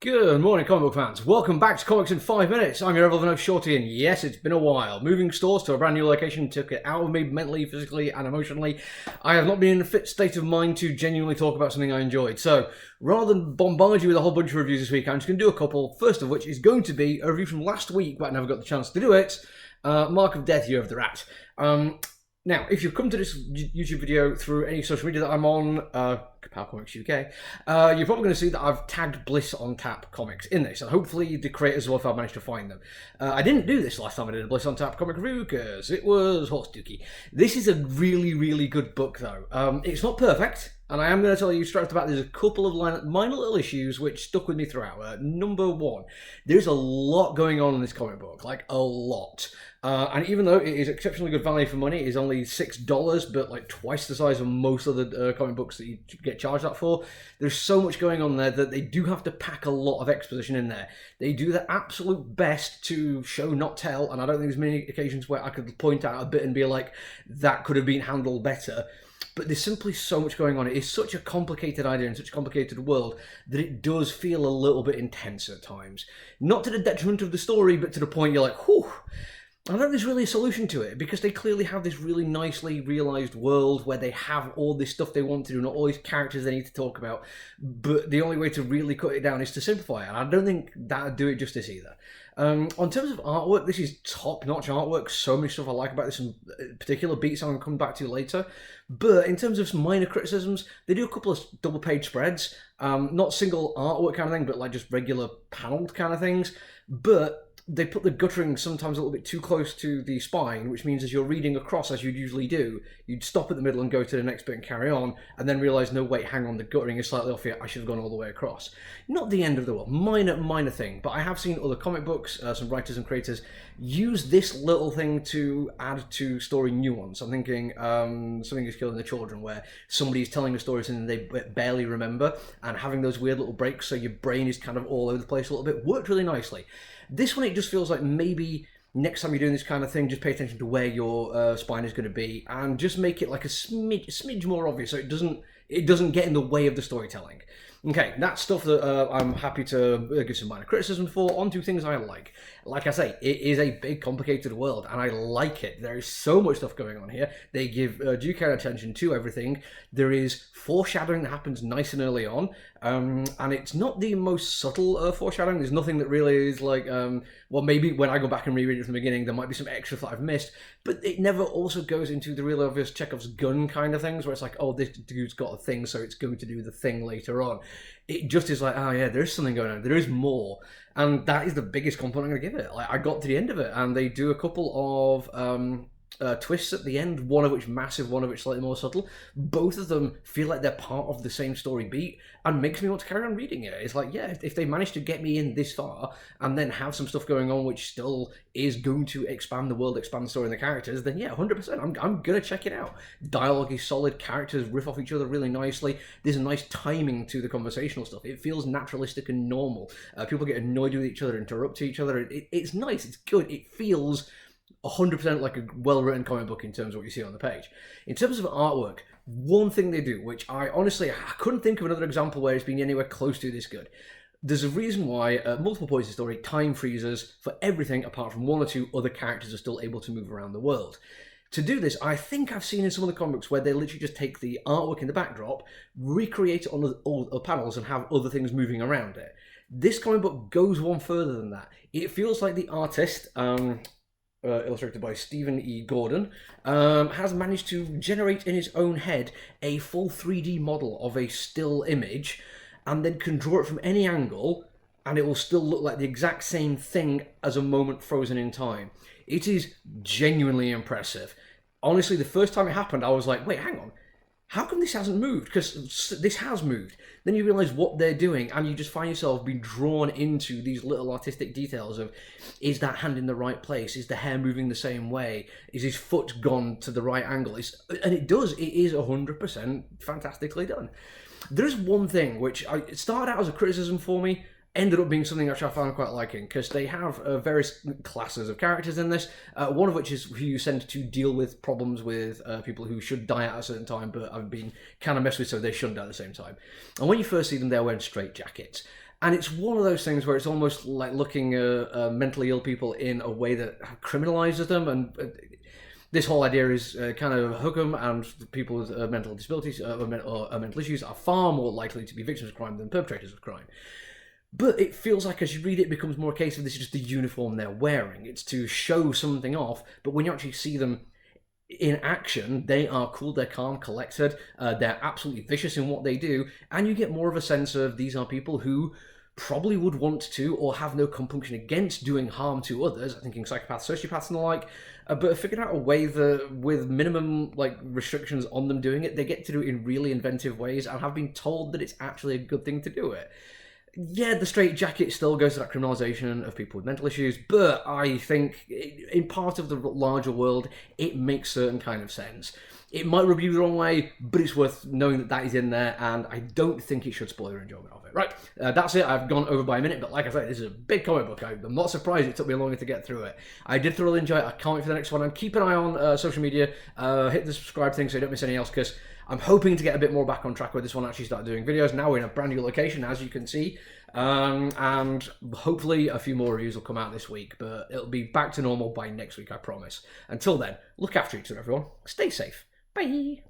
Good morning, comic book fans. Welcome back to Comics in 5 Minutes. I'm your ever-loving host, Shorty, and yes, it's been a while. Moving stores to a brand new location took it out of me mentally, physically, and emotionally. I have not been in a fit state of mind to genuinely talk about something I enjoyed. So, rather than bombard you with a whole bunch of reviews this week, I'm just going to do a couple. First of which is going to be a review from last week, but I never got the chance to do it. Mark of Death, Year of the Rat. Now, if you've come to this YouTube video through any social media that I'm on, Ka-Pow Comics UK, you're probably going to see that I've tagged Bliss on Tap comics in this, and hopefully the creators will have managed to find them. I didn't do this last time I did a Bliss on Tap comic review because it was horse dookie. This is a really, really good book, though. It's not perfect, and I am going to tell you straight off the bat, there's a couple of minor little issues which stuck with me throughout. Number one, there's a lot going on in this comic book, like a lot. And even though it is exceptionally good value for money, it is only $6, but like twice the size of most of the comic books that you get charged that for. There's so much going on there that they do have to pack a lot of exposition in there. They do their absolute best to show, not tell, and I don't think there's many occasions where I could point out a bit and be like, that could have been handled better. But there's simply so much going on. It is such a complicated idea in such a complicated world that it does feel a little bit intense at times. Not to the detriment of the story, but to the point you're like, whew. I don't think there's really a solution to it, because they clearly have this really nicely realised world where they have all this stuff they want to do, not all these characters they need to talk about, but the only way to really cut it down is to simplify it, and I don't think that would do it justice either. On terms of artwork, this is top-notch artwork. So many stuff I like about this in particular beats I'm going to come back to later. But in terms of some minor criticisms, they do a couple of double-page spreads. Not single artwork kind of thing, but like just regular panelled kind of things. But they put the guttering sometimes a little bit too close to the spine, which means as you're reading across, as you'd usually do, you'd stop at the middle and go to the next bit and carry on, and then realise, no, wait, hang on, the guttering is slightly off here, I should have gone all the way across. Not the end of the world, minor thing, but I have seen other comic books, some writers and creators, use this little thing to add to story nuance. I'm thinking Something is Killing the Children, where somebody's telling a story something they barely remember, and having those weird little breaks so your brain is kind of all over the place a little bit, worked really nicely. This one, it just feels like maybe next time you're doing this kind of thing, just pay attention to where your spine is going to be, and just make it like a smidge more obvious, so it doesn't get in the way of the storytelling. Okay, that's stuff that I'm happy to give some minor criticism for. On to things I like. Like I say, it is a big, complicated world, and I like it. There is so much stuff going on here. They give due care and attention to everything. There is foreshadowing that happens nice and early on, and it's not the most subtle foreshadowing. There's nothing that really is like, well, maybe when I go back and reread it from the beginning, there might be some extra that I've missed, but it never also goes into the real obvious Chekhov's gun kind of things, where it's like, oh, this dude's got a thing, so it's going to do the thing later on. It just is like, oh yeah, there is something going on. There is more. And that is the biggest compliment I'm going to give it. Like, I got to the end of it, and they do a couple of twists at the end, one of which massive, one of which slightly more subtle. Both of them feel like they're part of the same story beat, and makes me want to carry on reading it. It's like, yeah, if they manage to get me in this far, and then have some stuff going on which still is going to expand the world, expand the story and the characters, then yeah, 100%, I'm going to check it out. Dialogue is solid, characters riff off each other really nicely, there's a nice timing to the conversational stuff, it feels naturalistic and normal. People get annoyed with each other, interrupt each other, it's nice, it's good, it feels 100% like a well-written comic book in terms of what you see on the page. In terms of artwork, one thing they do, which I couldn't think of another example where it's been anywhere close to this good. There's a reason why at multiple points in the story, time freezes for everything apart from one or two other characters are still able to move around the world. To do this, I think I've seen in some of the comics where they literally just take the artwork in the backdrop, recreate it on all the panels, and have other things moving around it. This comic book goes one further than that. It feels like the artist, illustrated by Stephen E. Gordon, has managed to generate in his own head a full 3D model of a still image, and then can draw it from any angle, and it will still look like the exact same thing as a moment frozen in time. It is genuinely impressive. Honestly, the first time it happened, I was like, wait, hang on. How come this hasn't moved? Because this has moved. Then you realise what they're doing, and you just find yourself being drawn into these little artistic details of, is that hand in the right place? Is the hair moving the same way? Is his foot gone to the right angle? And it does. It is 100% fantastically done. There's one thing which it started out as a criticism for me, ended up being something which I found quite liking, because they have various classes of characters in this, one of which is who you send to deal with problems with people who should die at a certain time but have been kind of messed with so they shouldn't die at the same time. And when you first see them, they're wearing straitjackets. And it's one of those things where it's almost like looking at mentally ill people in a way that criminalizes them. And this whole idea is kind of hook them, and people with mental disabilities or mental issues are far more likely to be victims of crime than perpetrators of crime. But it feels like as you read it, it becomes more a case of this is just the uniform they're wearing. It's to show something off, but when you actually see them in action, they are cool, they're calm, collected, they're absolutely vicious in what they do, and you get more of a sense of these are people who probably would want to or have no compunction against doing harm to others. I'm thinking psychopaths, sociopaths and the like, but have figured out a way that with minimum restrictions on them doing it, they get to do it in really inventive ways and have been told that it's actually a good thing to do it. Yeah, the straitjacket still goes to that criminalisation of people with mental issues, but I think in part of the larger world, it makes certain kind of sense. It might rub you the wrong way, but it's worth knowing that that is in there, and I don't think it should spoil your enjoyment of it. Right, that's it. I've gone over by a minute, but like I said, this is a big comic book. I'm not surprised it took me longer to get through it. I did thoroughly enjoy it. I can't wait for the next one. And keep an eye on social media. Hit the subscribe thing so you don't miss anything else, because I'm hoping to get a bit more back on track with this one, actually start doing videos. Now we're in a brand new location, as you can see, and hopefully a few more reviews will come out this week, but it'll be back to normal by next week, I promise. Until then, look after each other, everyone. Stay safe. Bye.